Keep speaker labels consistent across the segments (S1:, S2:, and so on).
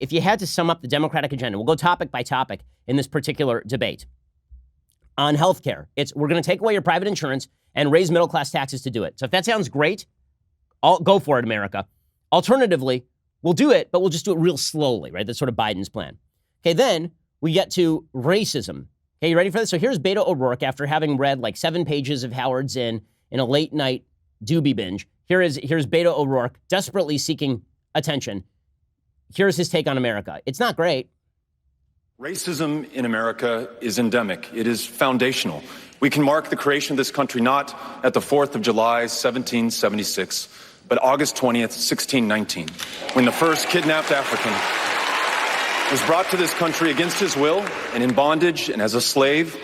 S1: if you had to sum up the Democratic agenda, we'll go topic by topic in this particular debate. On healthcare, we're going to take away your private insurance and raise middle-class taxes to do it. So if that sounds great, go for it, America. Alternatively, we'll do it, but we'll just do it real slowly, right? That's sort of Biden's plan. Okay, then we get to racism. Okay, you ready for this? So here's Beto O'Rourke after having read like 7 pages of Howard Zinn in a late-night doobie binge. Here's Beto O'Rourke desperately seeking attention. Here's his take on America. It's not great.
S2: Racism in America is endemic. It is foundational. We can mark the creation of this country not at the 4th of July, 1776, but August 20th, 1619, when the first kidnapped African was brought to this country against his will and in bondage and as a slave,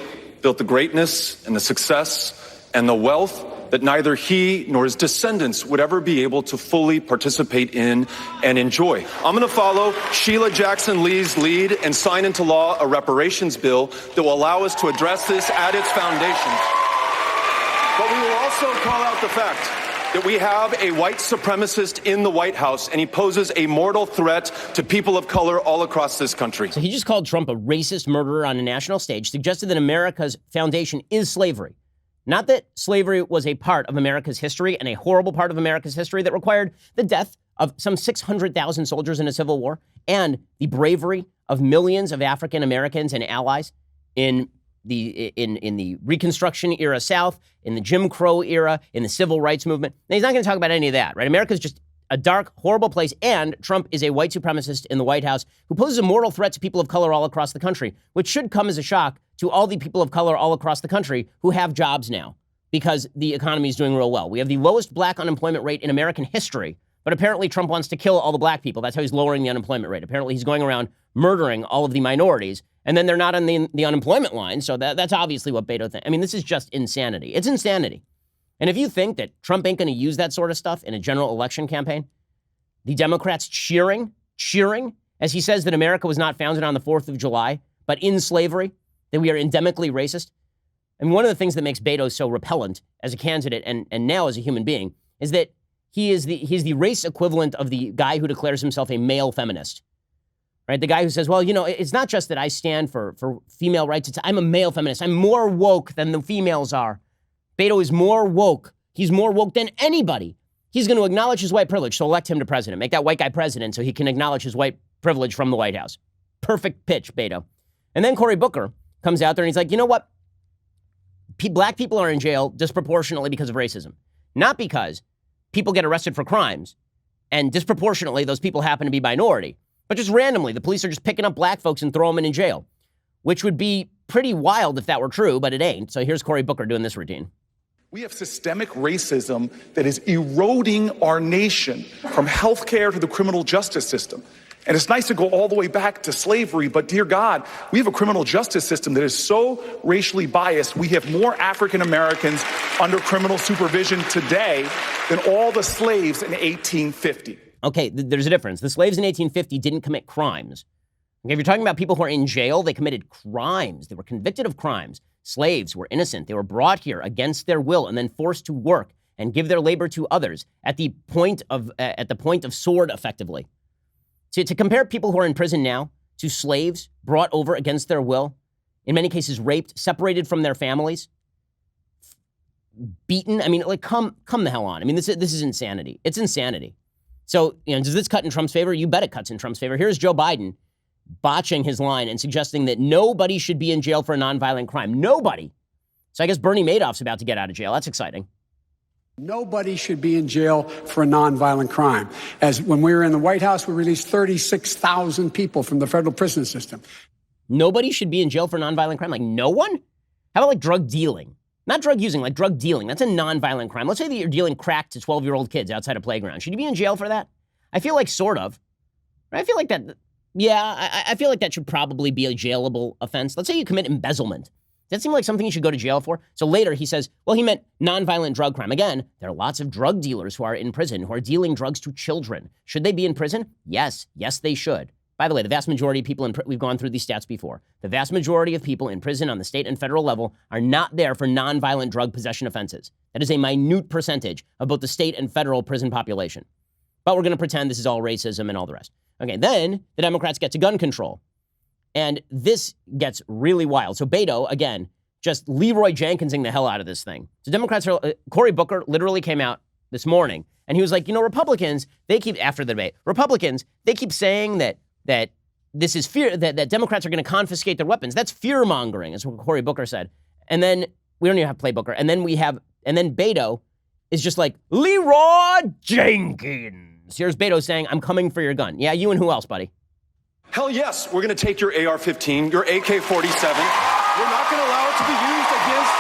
S2: built the greatness and the success and the wealth that neither he nor his descendants would ever be able to fully participate in and enjoy. I'm going to follow Sheila Jackson Lee's lead and sign into law a reparations bill that will allow us to address this at its foundations. But we will also call out the fact that we have a white supremacist in the White House, and he poses a mortal threat to people of color all across this country.
S1: So he just called Trump a racist murderer on a national stage, suggested that America's foundation is slavery. Not that slavery was a part of America's history and a horrible part of America's history that required the death of some 600,000 soldiers in a civil war and the bravery of millions of African Americans and allies in the Reconstruction era South, in the Jim Crow era, in the Civil Rights Movement. Now, he's not going to talk about any of that, right? America's just a dark, horrible place, and Trump is a white supremacist in the White House who poses a mortal threat to people of color all across the country, which should come as a shock to all the people of color all across the country who have jobs now because the economy is doing real well. We have the lowest black unemployment rate in American history, but apparently Trump wants to kill all the black people. That's how he's lowering the unemployment rate. Apparently he's going around murdering all of the minorities, and then they're not on the unemployment line, so that's obviously what Beto thinks. I mean, this is just insanity. It's insanity. And if you think that Trump ain't going to use that sort of stuff in a general election campaign, the Democrats cheering, as he says that America was not founded on the 4th of July, but in slavery, that we are endemically racist. And one of the things that makes Beto so repellent as a candidate and now as a human being is that he's the race equivalent of the guy who declares himself a male feminist, right? The guy who says, well, you know, it's not just that I stand for female rights. I'm a male feminist. I'm more woke than the females are. Beto is more woke. He's more woke than anybody. He's going to acknowledge his white privilege, so elect him to president. Make that white guy president so he can acknowledge his white privilege from the White House. Perfect pitch, Beto. And then Cory Booker comes out there and he's like, you know what? Black people are in jail disproportionately because of racism. Not because people get arrested for crimes and disproportionately those people happen to be minority, but just randomly. The police are just picking up black folks and throwing them in jail, which would be pretty wild if that were true, but it ain't. So here's Cory Booker doing this routine.
S3: We have systemic racism that is eroding our nation from healthcare to the criminal justice system. And it's nice to go all the way back to slavery, but dear God, we have a criminal justice system that is so racially biased. We have more African Americans under criminal supervision today than all the slaves in 1850.
S1: Okay, there's a difference. The slaves in 1850 didn't commit crimes. Okay, if you're talking about people who are in jail, they committed crimes. They were convicted of crimes. Slaves were innocent. They were brought here against their will and then forced to work and give their labor to others at the point of sword, effectively. To compare people who are in prison now to slaves brought over against their will, in many cases raped, separated from their families, beaten. I mean, like, come the hell on. I mean, this is insanity. It's insanity. So, you know, does this cut in Trump's favor? You bet it cuts in Trump's favor. Here's Joe Biden botching his line and suggesting that nobody should be in jail for a nonviolent crime. Nobody. So I guess Bernie Madoff's about to get out of jail. That's exciting.
S4: Nobody should be in jail for a nonviolent crime. As when we were in the White House, we released 36,000 people from the federal prison system.
S1: Nobody should be in jail for nonviolent crime? Like no one? How about like drug dealing? Not drug using, like drug dealing. That's a nonviolent crime. Let's say that you're dealing crack to 12-year-old kids outside a playground. Should you be in jail for that? I feel like sort of. I feel like that, yeah, I feel like that should probably be a jailable offense. Let's say you commit embezzlement. Does that seem like something you should go to jail for? So later he says, well, he meant nonviolent drug crime. Again, there are lots of drug dealers who are in prison, who are dealing drugs to children. Should they be in prison? Yes. Yes, they should. By the way, the vast majority of people we've gone through these stats before. The vast majority of people in prison on the state and federal level are not there for nonviolent drug possession offenses. That is a minute percentage of both the state and federal prison population. But we're going to pretend this is all racism and all the rest. Okay, then the Democrats get to gun control. And this gets really wild. So Beto, again, just Leroy Jenkinsing the hell out of this thing. So Democrats are, Cory Booker literally came out this morning and he was like, Republicans, they keep, after the debate, Republicans, they keep saying that this is fear, that Democrats are going to confiscate their weapons. That's fear mongering, is what Cory Booker said. And then we don't even have to play Booker. And then Beto is just like, Leroy Jenkins. Here's Beto saying, I'm coming for your gun. Yeah, you and who else, buddy?
S2: Hell yes, we're going to take your AR-15, your AK-47. We're not going to allow it to be used against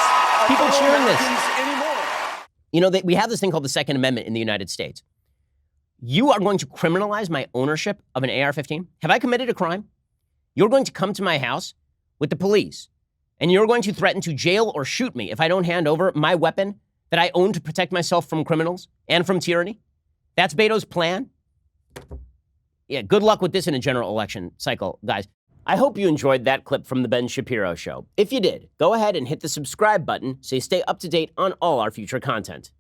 S1: people cheering this
S2: anymore.
S1: We have this thing called the Second Amendment in the United States. You are going to criminalize my ownership of an AR-15? Have I committed a crime? You're going to come to my house with the police, and you're going to threaten to jail or shoot me if I don't hand over my weapon that I own to protect myself from criminals and from tyranny? That's Beto's plan? Yeah, good luck with this in a general election cycle, guys. I hope you enjoyed that clip from The Ben Shapiro Show. If you did, go ahead and hit the subscribe button so you stay up to date on all our future content.